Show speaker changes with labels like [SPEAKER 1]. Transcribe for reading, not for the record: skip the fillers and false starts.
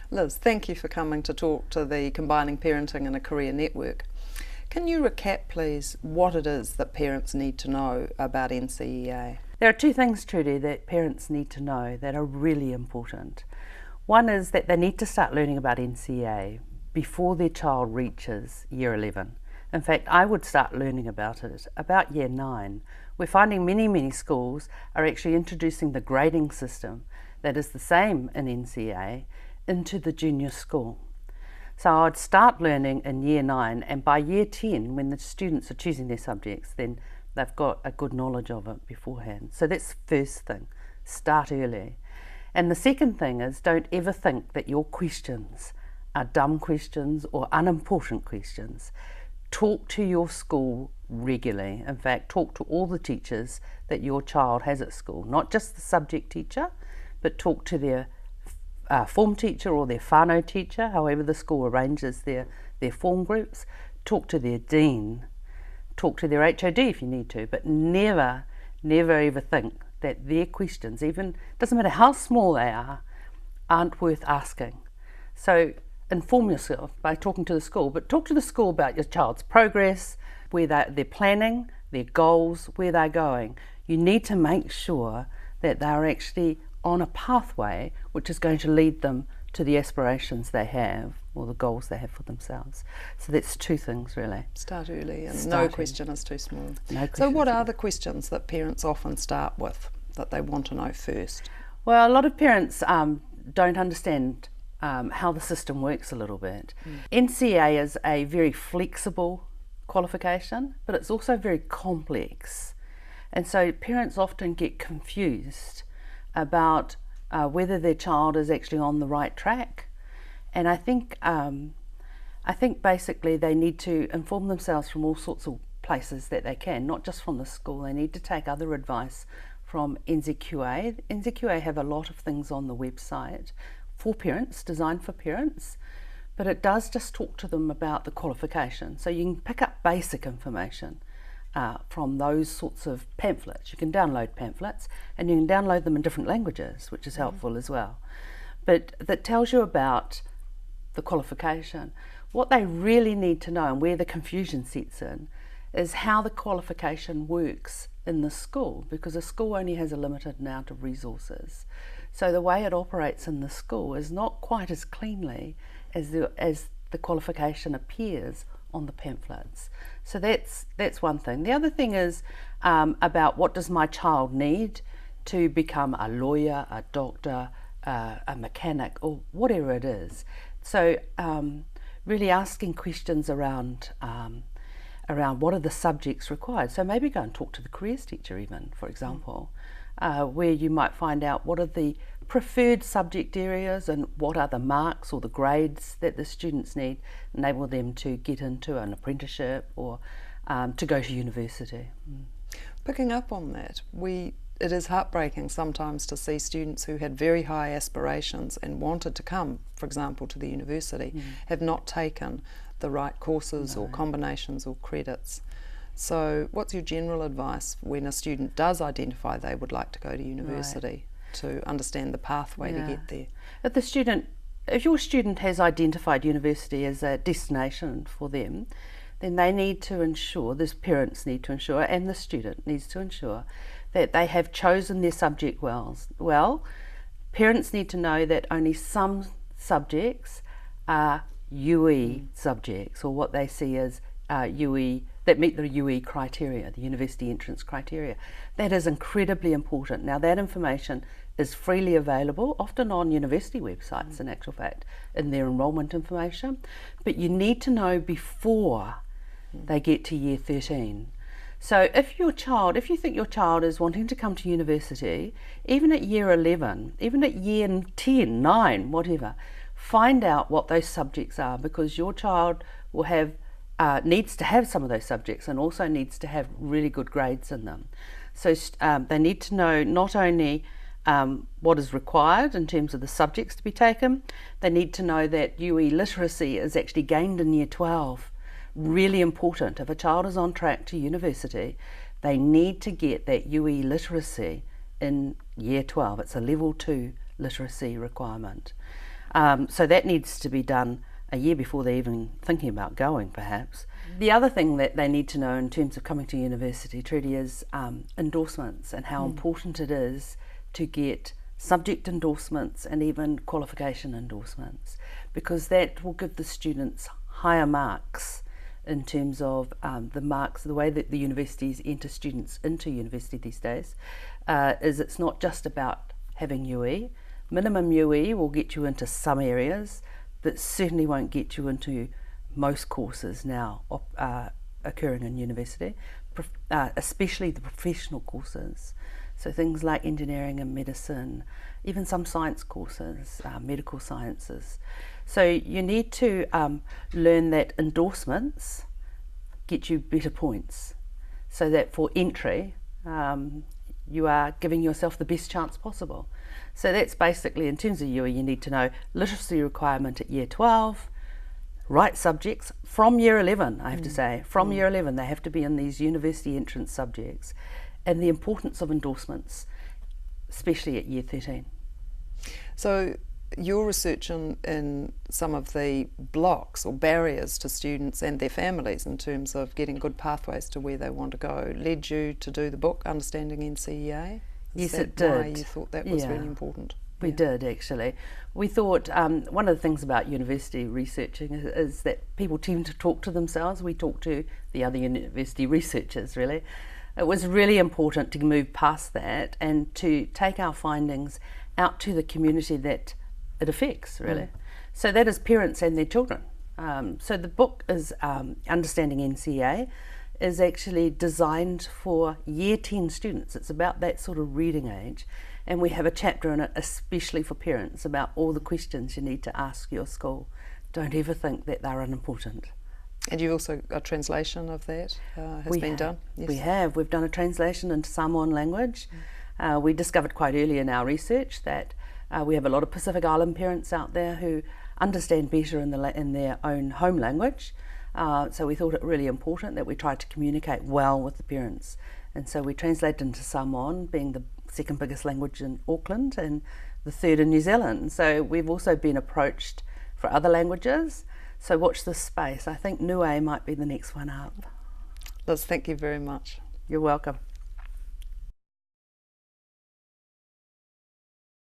[SPEAKER 1] Liz, thank you for coming to talk to the Combining Parenting and a Career Network. Can you recap, please, what it is that parents need to know about NCEA?
[SPEAKER 2] There are two things, Trudy, that parents need to know that are really important. One is that they need to start learning about NCEA before their child reaches year 11. In fact, I would start learning about it about year 9. We're finding many schools are actually introducing the grading system that is the same in NCEA into the junior school. So I'd start learning in year 9, and by year 10, when the students are choosing their subjects, then they've got a good knowledge of it beforehand. So that's the first thing, start early. And the second thing is, don't ever think that your questions are dumb questions or unimportant questions. Talk to your school regularly. In fact, talk to all the teachers that your child has at school, not just the subject teacher, but talk to their form teacher or their whānau teacher, however the school arranges their form groups. Talk to their dean, talk to their HOD if you need to, but never ever think that their questions, even doesn't matter how small they are, aren't worth asking. So inform yourself by talking to the school, but talk to the school about your child's progress, where they're planning, their goals, where they're going. You need to make sure that they're actually on a pathway which is going to lead them to the aspirations they have or the goals they have for themselves. So that's two things really.
[SPEAKER 1] Start early, and no question is too small.
[SPEAKER 2] So
[SPEAKER 1] what are the questions that parents often start with that they want to know first?
[SPEAKER 2] Well, a lot of parents don't understand how the system works a little bit. NCEA is a very flexible qualification, but it's also very complex. And so parents often get confused about whether their child is actually on the right track. And I think basically they need to inform themselves from all sorts of places that they can, not just from the school. They need to take other advice from NCEA. NCEA have a lot of things on the website for parents, designed for parents, but it does just talk to them about the qualification. So you can pick up basic information from those sorts of pamphlets. You can download pamphlets, and you can download them in different languages, which is helpful as well. But that tells you about the qualification. What they really need to know, and where the confusion sets in, is how the qualification works in the school, because a school only has a limited amount of resources. So the way it operates in the school is not quite as cleanly as the qualification appears on the pamphlets. So that's one thing. The other thing is about what does my child need to become a lawyer, a doctor, a mechanic, or whatever it is. So really asking questions around what are the subjects required. So maybe go and talk to the careers teacher even, for example, where you might find out what are the preferred subject areas and what are the marks or the grades that the students need, enable them to get into an apprenticeship or to go to university.
[SPEAKER 1] Picking up on that, it is heartbreaking sometimes to see students who had very high aspirations and wanted to come, for example, to the university, have not taken the right courses or combinations or credits. So what's your general advice when a student does identify they would like to go to university to understand the pathway to get there? If your student has identified university as a destination for them, then they need to ensure, parents need to ensure, and the student needs to ensure that they have chosen their subject well. Parents need to know that only some subjects are UE subjects, or what they see as UE, that meet the UE criteria, the university entrance criteria. That is incredibly important. Now that information is freely available, often on university websites in actual fact, in their enrolment information, but you need to know before they get to year 13. So if you think your child is wanting to come to university, even at year 11, even at year 10, 9, whatever, find out what those subjects are, because your child will have needs to have some of those subjects and also needs to have really good grades in them. So they need to know not only what is required in terms of the subjects to be taken, they need to know that UE literacy is actually gained in year 12. Really important. If a child is on track to university, they need to get that UE literacy in year 12. It's a level 2 literacy requirement.
[SPEAKER 2] So that needs to be done a year before they're even thinking about going, perhaps. The other thing that they need to know in terms of coming to university, Trudy, is endorsements and how important it is to get subject endorsements and even qualification endorsements, because that will give the students higher marks in terms of the marks, the way that the universities enter students into university these days, is it's not just about having UE. Minimum UE will get you into some areas, but certainly won't get you into most courses now occurring in university, especially the professional courses. So things like engineering and medicine, even some science courses, medical sciences. So you need to learn that endorsements get you better points, so that for entry you are giving yourself the best chance possible. So that's basically, in terms of UE, you need to know literacy requirement at year 12, right subjects from year 11, I have to say. From year 11 they have to be in these university entrance subjects, and the importance of endorsements, especially at year 13.
[SPEAKER 1] So your research in some of the blocks or barriers to students and their families in terms of getting good pathways to where they want to go led you to do the book Understanding NCEA?
[SPEAKER 2] Yes, it did.
[SPEAKER 1] Why you thought that was really important?
[SPEAKER 2] We did, actually. We thought one of the things about university researching is that people tend to talk to themselves. We talk to the other university researchers, really. It was really important to move past that and to take our findings out to the community that it affects, really. So that is parents and their children. So the book is Understanding NCEA, is actually designed for year 10 students. It's about that sort of reading age, and we have a chapter in it especially for parents about all the questions you need to ask your school. Don't ever think that they're unimportant.
[SPEAKER 1] And you've also got a translation of that been done? Yes.
[SPEAKER 2] We have. We've done a translation into Samoan language. We discovered quite early in our research that we have a lot of Pacific Island parents out there who understand better in their own home language. So we thought it really important that we tried to communicate well with the parents. And so we translated into Samoan, being the second biggest language in Auckland and the third in New Zealand. So we've also been approached for other languages. So watch this space. I think Niue might be the next one up.
[SPEAKER 1] Liz, thank you very much.
[SPEAKER 2] You're welcome.